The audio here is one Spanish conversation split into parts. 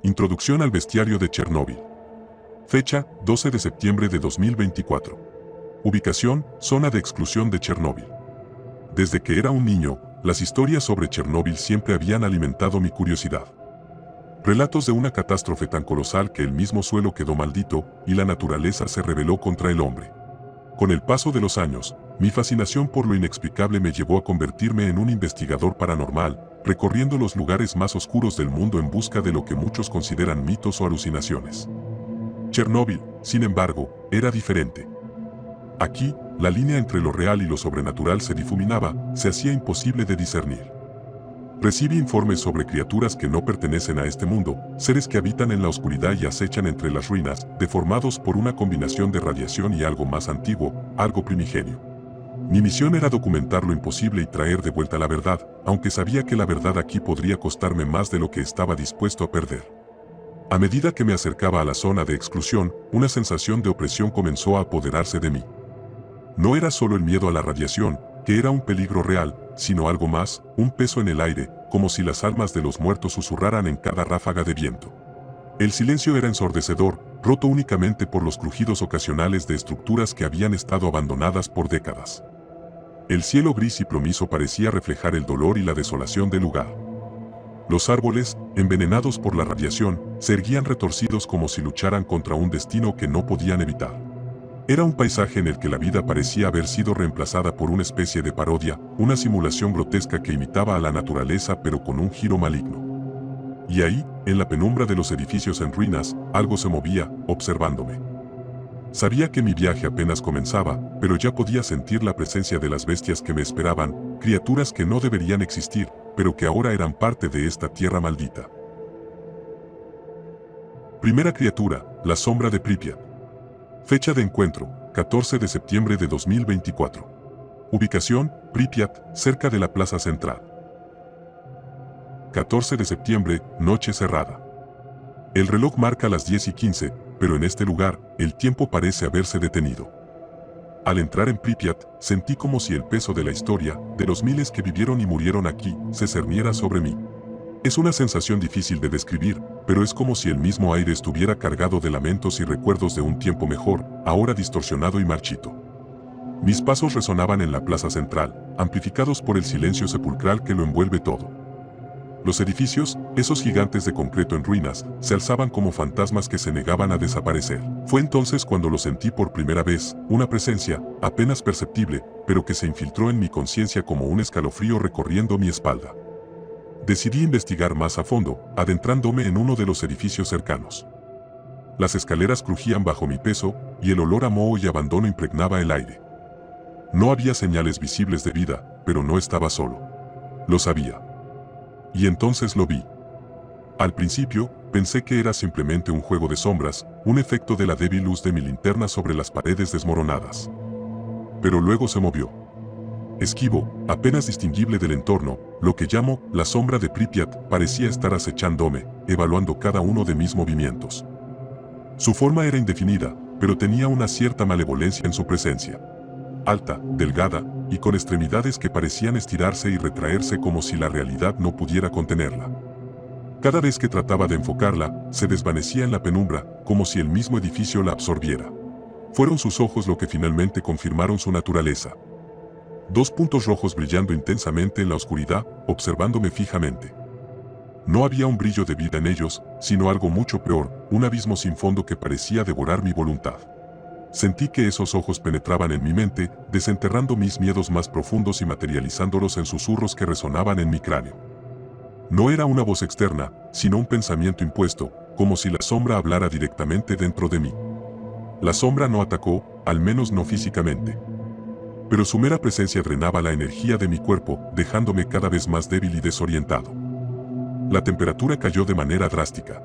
Introducción al bestiario de Chernóbil. Fecha, 12 de septiembre de 2024. Ubicación, zona de exclusión de Chernóbil. Desde que era un niño, las historias sobre Chernóbil siempre habían alimentado mi curiosidad. Relatos de una catástrofe tan colosal que el mismo suelo quedó maldito y la naturaleza se rebeló contra el hombre. Con el paso de los años, mi fascinación por lo inexplicable me llevó a convertirme en un investigador paranormal, recorriendo los lugares más oscuros del mundo en busca de lo que muchos consideran mitos o alucinaciones. Chernóbil, sin embargo, era diferente. Aquí, la línea entre lo real y lo sobrenatural se difuminaba, se hacía imposible de discernir. Recibí informes sobre criaturas que no pertenecen a este mundo, seres que habitan en la oscuridad y acechan entre las ruinas, deformados por una combinación de radiación y algo más antiguo, algo primigenio. Mi misión era documentar lo imposible y traer de vuelta la verdad, aunque sabía que la verdad aquí podría costarme más de lo que estaba dispuesto a perder. A medida que me acercaba a la zona de exclusión, una sensación de opresión comenzó a apoderarse de mí. No era solo el miedo a la radiación, que era un peligro real, sino algo más, un peso en el aire, como si las almas de los muertos susurraran en cada ráfaga de viento. El silencio era ensordecedor, roto únicamente por los crujidos ocasionales de estructuras que habían estado abandonadas por décadas. El cielo gris y plomizo parecía reflejar el dolor y la desolación del lugar. Los árboles, envenenados por la radiación, se erguían retorcidos como si lucharan contra un destino que no podían evitar. Era un paisaje en el que la vida parecía haber sido reemplazada por una especie de parodia, una simulación grotesca que imitaba a la naturaleza pero con un giro maligno. Y ahí, en la penumbra de los edificios en ruinas, algo se movía, observándome. Sabía que mi viaje apenas comenzaba, pero ya podía sentir la presencia de las bestias que me esperaban, criaturas que no deberían existir, pero que ahora eran parte de esta tierra maldita. Primera criatura, la sombra de Pripyat. Fecha de encuentro, 14 de septiembre de 2024. Ubicación, Pripyat, cerca de la plaza central. 14 de septiembre, noche cerrada. El reloj marca las 10:15, pero en este lugar, el tiempo parece haberse detenido. Al entrar en Pripyat, sentí como si el peso de la historia, de los miles que vivieron y murieron aquí, se cerniera sobre mí. Es una sensación difícil de describir, pero es como si el mismo aire estuviera cargado de lamentos y recuerdos de un tiempo mejor, ahora distorsionado y marchito. Mis pasos resonaban en la plaza central, amplificados por el silencio sepulcral que lo envuelve todo. Los edificios, esos gigantes de concreto en ruinas, se alzaban como fantasmas que se negaban a desaparecer. Fue entonces cuando lo sentí por primera vez, una presencia, apenas perceptible, pero que se infiltró en mi conciencia como un escalofrío recorriendo mi espalda. Decidí investigar más a fondo, adentrándome en uno de los edificios cercanos. Las escaleras crujían bajo mi peso, y el olor a moho y abandono impregnaba el aire. No había señales visibles de vida, pero no estaba solo. Lo sabía. Y entonces lo vi. Al principio, pensé que era simplemente un juego de sombras, un efecto de la débil luz de mi linterna sobre las paredes desmoronadas. Pero luego se movió. Esquivo, apenas distinguible del entorno, lo que llamo la sombra de Pripyat parecía estar acechándome, evaluando cada uno de mis movimientos. Su forma era indefinida, pero tenía una cierta malevolencia en su presencia. Alta, delgada, y con extremidades que parecían estirarse y retraerse como si la realidad no pudiera contenerla. Cada vez que trataba de enfocarla, se desvanecía en la penumbra, como si el mismo edificio la absorbiera. Fueron sus ojos lo que finalmente confirmaron su naturaleza. Dos puntos rojos brillando intensamente en la oscuridad, observándome fijamente. No había un brillo de vida en ellos, sino algo mucho peor, un abismo sin fondo que parecía devorar mi voluntad. Sentí que esos ojos penetraban en mi mente, desenterrando mis miedos más profundos y materializándolos en susurros que resonaban en mi cráneo. No era una voz externa, sino un pensamiento impuesto, como si la sombra hablara directamente dentro de mí. La sombra no atacó, al menos no físicamente. Pero su mera presencia drenaba la energía de mi cuerpo, dejándome cada vez más débil y desorientado. La temperatura cayó de manera drástica.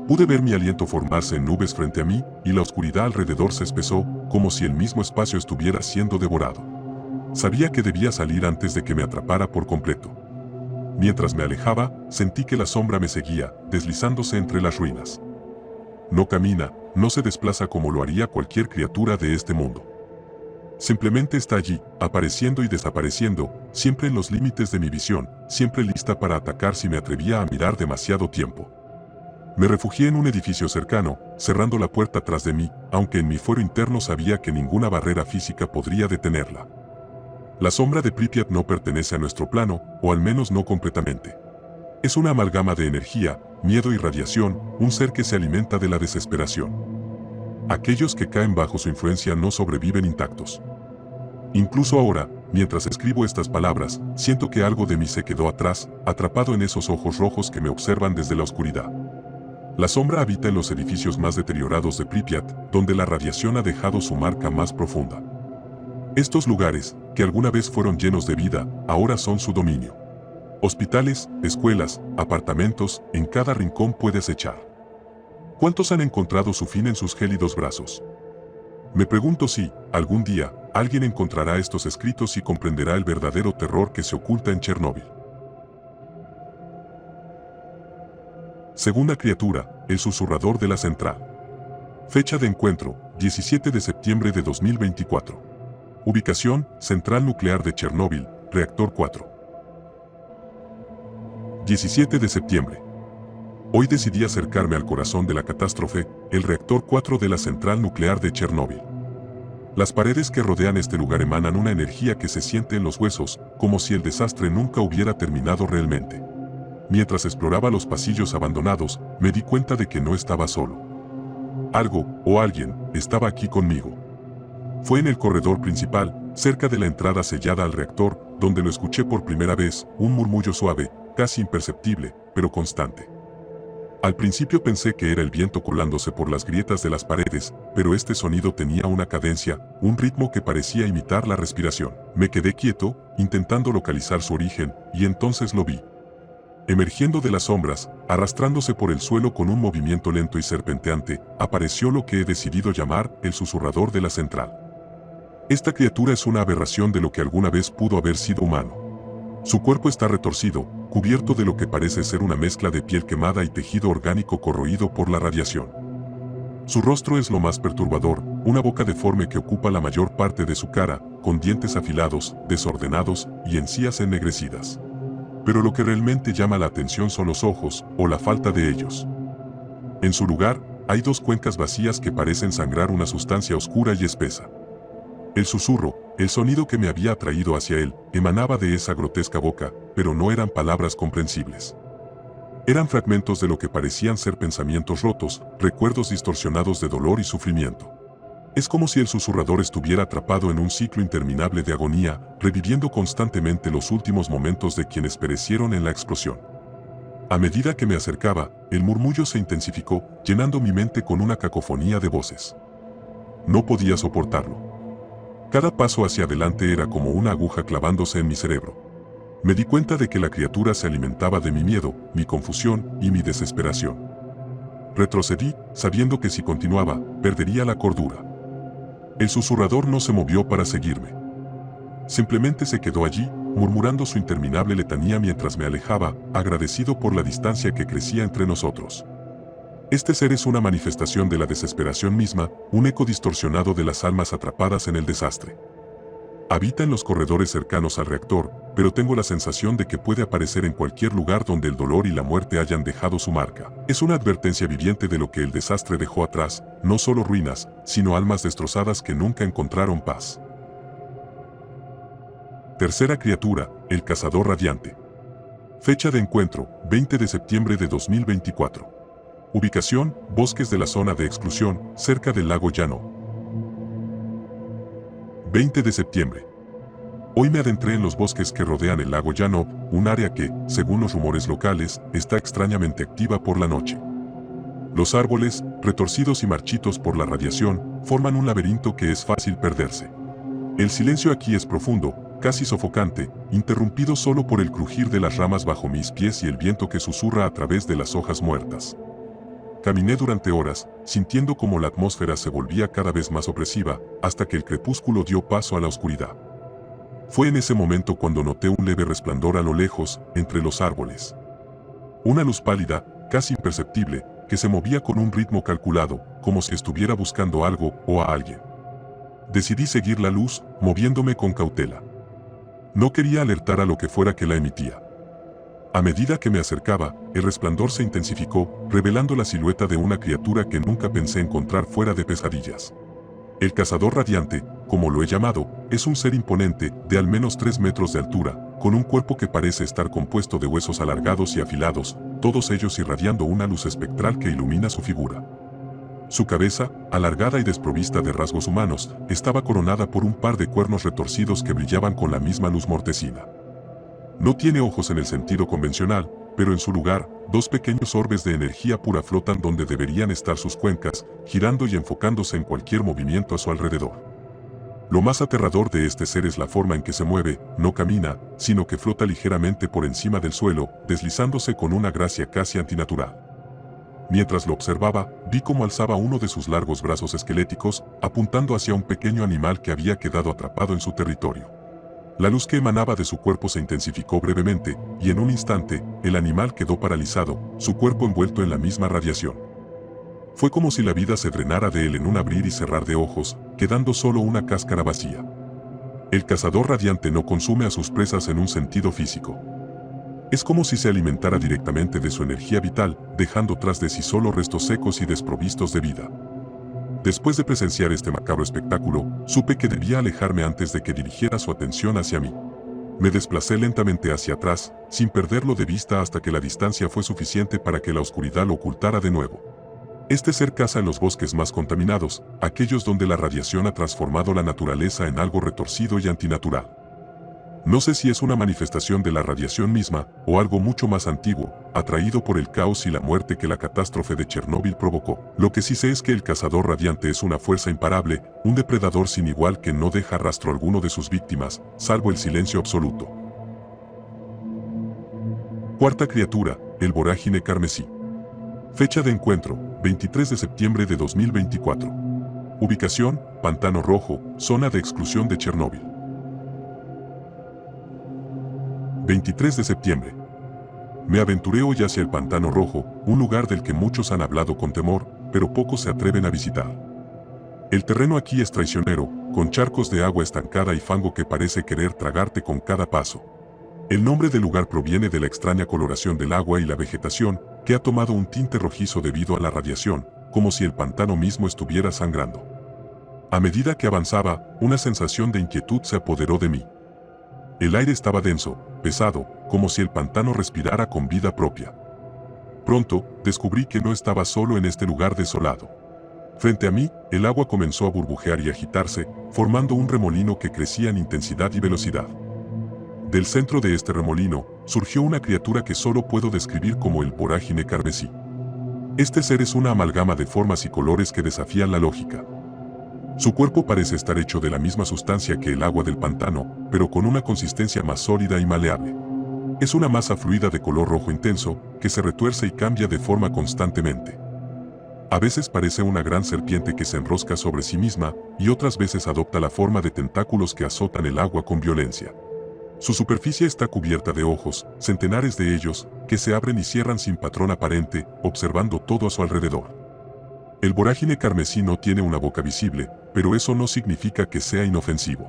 Pude ver mi aliento formarse en nubes frente a mí, y la oscuridad alrededor se espesó, como si el mismo espacio estuviera siendo devorado. Sabía que debía salir antes de que me atrapara por completo. Mientras me alejaba, sentí que la sombra me seguía, deslizándose entre las ruinas. No camina, no se desplaza como lo haría cualquier criatura de este mundo. Simplemente está allí, apareciendo y desapareciendo, siempre en los límites de mi visión, siempre lista para atacar si me atrevía a mirar demasiado tiempo. Me refugié en un edificio cercano, cerrando la puerta tras de mí, aunque en mi fuero interno sabía que ninguna barrera física podría detenerla. La sombra de Pripyat no pertenece a nuestro plano, o al menos no completamente. Es una amalgama de energía, miedo y radiación, un ser que se alimenta de la desesperación. Aquellos que caen bajo su influencia no sobreviven intactos. Incluso ahora, mientras escribo estas palabras, siento que algo de mí se quedó atrás, atrapado en esos ojos rojos que me observan desde la oscuridad. La sombra habita en los edificios más deteriorados de Pripyat, donde la radiación ha dejado su marca más profunda. Estos lugares, que alguna vez fueron llenos de vida, ahora son su dominio. Hospitales, escuelas, apartamentos, en cada rincón puedes echar. ¿Cuántos han encontrado su fin en sus gélidos brazos? Me pregunto si, algún día, alguien encontrará estos escritos y comprenderá el verdadero terror que se oculta en Chernóbil. Segunda criatura, el susurrador de la central. Fecha de encuentro, 17 de septiembre de 2024. Ubicación, Central Nuclear de Chernóbil, Reactor 4. 17 de septiembre. Hoy decidí acercarme al corazón de la catástrofe, el Reactor 4 de la Central Nuclear de Chernóbil. Las paredes que rodean este lugar emanan una energía que se siente en los huesos, como si el desastre nunca hubiera terminado realmente. Mientras exploraba los pasillos abandonados, me di cuenta de que no estaba solo. Algo, o alguien, estaba aquí conmigo. Fue en el corredor principal, cerca de la entrada sellada al reactor, donde lo escuché por primera vez, un murmullo suave, casi imperceptible, pero constante. Al principio pensé que era el viento colándose por las grietas de las paredes, pero este sonido tenía una cadencia, un ritmo que parecía imitar la respiración. Me quedé quieto, intentando localizar su origen, y entonces lo vi. Emergiendo de las sombras, arrastrándose por el suelo con un movimiento lento y serpenteante, apareció lo que he decidido llamar el susurrador de la central. Esta criatura es una aberración de lo que alguna vez pudo haber sido humano. Su cuerpo está retorcido, cubierto de lo que parece ser una mezcla de piel quemada y tejido orgánico corroído por la radiación. Su rostro es lo más perturbador, una boca deforme que ocupa la mayor parte de su cara, con dientes afilados, desordenados y encías ennegrecidas. Pero lo que realmente llama la atención son los ojos, o la falta de ellos. En su lugar, hay dos cuencas vacías que parecen sangrar una sustancia oscura y espesa. El susurro, el sonido que me había atraído hacia él, emanaba de esa grotesca boca, pero no eran palabras comprensibles. Eran fragmentos de lo que parecían ser pensamientos rotos, recuerdos distorsionados de dolor y sufrimiento. Es como si el susurrador estuviera atrapado en un ciclo interminable de agonía, reviviendo constantemente los últimos momentos de quienes perecieron en la explosión. A medida que me acercaba, el murmullo se intensificó, llenando mi mente con una cacofonía de voces. No podía soportarlo. Cada paso hacia adelante era como una aguja clavándose en mi cerebro. Me di cuenta de que la criatura se alimentaba de mi miedo, mi confusión y mi desesperación. Retrocedí, sabiendo que si continuaba, perdería la cordura. El susurrador no se movió para seguirme. Simplemente se quedó allí, murmurando su interminable letanía mientras me alejaba, agradecido por la distancia que crecía entre nosotros. Este ser es una manifestación de la desesperación misma, un eco distorsionado de las almas atrapadas en el desastre. Habita en los corredores cercanos al reactor, pero tengo la sensación de que puede aparecer en cualquier lugar donde el dolor y la muerte hayan dejado su marca. Es una advertencia viviente de lo que el desastre dejó atrás, no solo ruinas, sino almas destrozadas que nunca encontraron paz. Tercera criatura, el cazador radiante. Fecha de encuentro, 20 de septiembre de 2024. Ubicación, bosques de la zona de exclusión, cerca del lago Llano. 20 de septiembre. Hoy me adentré en los bosques que rodean el lago Llano, un área que, según los rumores locales, está extrañamente activa por la noche. Los árboles, retorcidos y marchitos por la radiación, forman un laberinto que es fácil perderse. El silencio aquí es profundo, casi sofocante, interrumpido solo por el crujir de las ramas bajo mis pies y el viento que susurra a través de las hojas muertas. Caminé durante horas, sintiendo como la atmósfera se volvía cada vez más opresiva, hasta que el crepúsculo dio paso a la oscuridad. Fue en ese momento cuando noté un leve resplandor a lo lejos, entre los árboles. Una luz pálida, casi imperceptible, que se movía con un ritmo calculado, como si estuviera buscando algo o a alguien. Decidí seguir la luz, moviéndome con cautela. No quería alertar a lo que fuera que la emitía. A medida que me acercaba, el resplandor se intensificó, revelando la silueta de una criatura que nunca pensé encontrar fuera de pesadillas. El cazador radiante, como lo he llamado, es un ser imponente, de al menos 3 metros de altura, con un cuerpo que parece estar compuesto de huesos alargados y afilados, todos ellos irradiando una luz espectral que ilumina su figura. Su cabeza, alargada y desprovista de rasgos humanos, estaba coronada por un par de cuernos retorcidos que brillaban con la misma luz mortecina. No tiene ojos en el sentido convencional, pero en su lugar, 2 pequeños orbes de energía pura flotan donde deberían estar sus cuencas, girando y enfocándose en cualquier movimiento a su alrededor. Lo más aterrador de este ser es la forma en que se mueve, no camina, sino que flota ligeramente por encima del suelo, deslizándose con una gracia casi antinatural. Mientras lo observaba, vi cómo alzaba uno de sus largos brazos esqueléticos, apuntando hacia un pequeño animal que había quedado atrapado en su territorio. La luz que emanaba de su cuerpo se intensificó brevemente, y en un instante, el animal quedó paralizado, su cuerpo envuelto en la misma radiación. Fue como si la vida se drenara de él en un abrir y cerrar de ojos, quedando solo una cáscara vacía. El cazador radiante no consume a sus presas en un sentido físico. Es como si se alimentara directamente de su energía vital, dejando tras de sí solo restos secos y desprovistos de vida. Después de presenciar este macabro espectáculo, supe que debía alejarme antes de que dirigiera su atención hacia mí. Me desplacé lentamente hacia atrás, sin perderlo de vista hasta que la distancia fue suficiente para que la oscuridad lo ocultara de nuevo. Este ser caza en los bosques más contaminados, aquellos donde la radiación ha transformado la naturaleza en algo retorcido y antinatural. No sé si es una manifestación de la radiación misma, o algo mucho más antiguo, atraído por el caos y la muerte que la catástrofe de Chernóbil provocó. Lo que sí sé es que el cazador radiante es una fuerza imparable, un depredador sin igual que no deja rastro alguno de sus víctimas, salvo el silencio absoluto. Cuarta criatura, el vorágine carmesí. Fecha de encuentro, 23 de septiembre de 2024. Ubicación, Pantano Rojo, zona de exclusión de Chernóbil. 23 de septiembre. Me aventuré hoy hacia el Pantano Rojo, un lugar del que muchos han hablado con temor, pero pocos se atreven a visitar. El terreno aquí es traicionero, con charcos de agua estancada y fango que parece querer tragarte con cada paso. El nombre del lugar proviene de la extraña coloración del agua y la vegetación, que ha tomado un tinte rojizo debido a la radiación, como si el pantano mismo estuviera sangrando. A medida que avanzaba, una sensación de inquietud se apoderó de mí. El aire estaba denso, pesado, como si el pantano respirara con vida propia. Pronto, descubrí que no estaba solo en este lugar desolado. Frente a mí, el agua comenzó a burbujear y agitarse, formando un remolino que crecía en intensidad y velocidad. Del centro de este remolino, surgió una criatura que solo puedo describir como el vorágine carmesí. Este ser es una amalgama de formas y colores que desafían la lógica. Su cuerpo parece estar hecho de la misma sustancia que el agua del pantano, pero con una consistencia más sólida y maleable. Es una masa fluida de color rojo intenso, que se retuerce y cambia de forma constantemente. A veces parece una gran serpiente que se enrosca sobre sí misma, y otras veces adopta la forma de tentáculos que azotan el agua con violencia. Su superficie está cubierta de ojos, centenares de ellos, que se abren y cierran sin patrón aparente, observando todo a su alrededor. El vorágine carmesí no tiene una boca visible, pero eso no significa que sea inofensivo.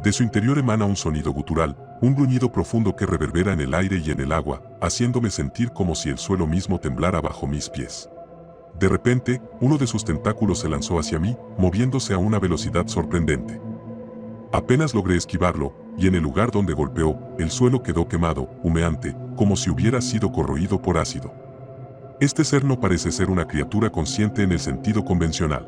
De su interior emana un sonido gutural, un gruñido profundo que reverbera en el aire y en el agua, haciéndome sentir como si el suelo mismo temblara bajo mis pies. De repente, uno de sus tentáculos se lanzó hacia mí, moviéndose a una velocidad sorprendente. Apenas logré esquivarlo, y en el lugar donde golpeó, el suelo quedó quemado, humeante, como si hubiera sido corroído por ácido. Este ser no parece ser una criatura consciente en el sentido convencional.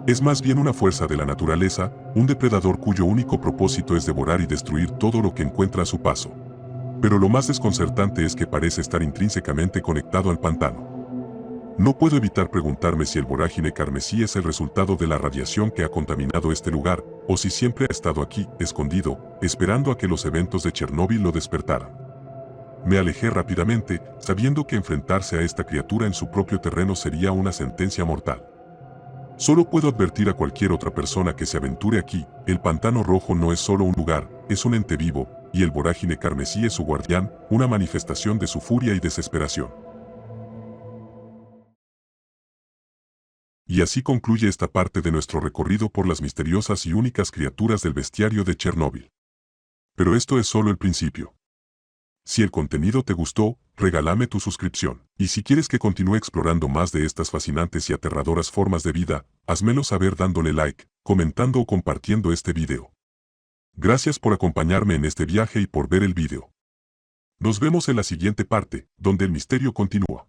Es más bien una fuerza de la naturaleza, un depredador cuyo único propósito es devorar y destruir todo lo que encuentra a su paso. Pero lo más desconcertante es que parece estar intrínsecamente conectado al pantano. No puedo evitar preguntarme si el vorágine carmesí es el resultado de la radiación que ha contaminado este lugar, o si siempre ha estado aquí, escondido, esperando a que los eventos de Chernóbil lo despertaran. Me alejé rápidamente, sabiendo que enfrentarse a esta criatura en su propio terreno sería una sentencia mortal. Solo puedo advertir a cualquier otra persona que se aventure aquí, el Pantano Rojo no es solo un lugar, es un ente vivo, y el vorágine carmesí es su guardián, una manifestación de su furia y desesperación. Y así concluye esta parte de nuestro recorrido por las misteriosas y únicas criaturas del bestiario de Chernóbil. Pero esto es solo el principio. Si el contenido te gustó, regálame tu suscripción. Y si quieres que continúe explorando más de estas fascinantes y aterradoras formas de vida, házmelo saber dándole like, comentando o compartiendo este video. Gracias por acompañarme en este viaje y por ver el video. Nos vemos en la siguiente parte, donde el misterio continúa.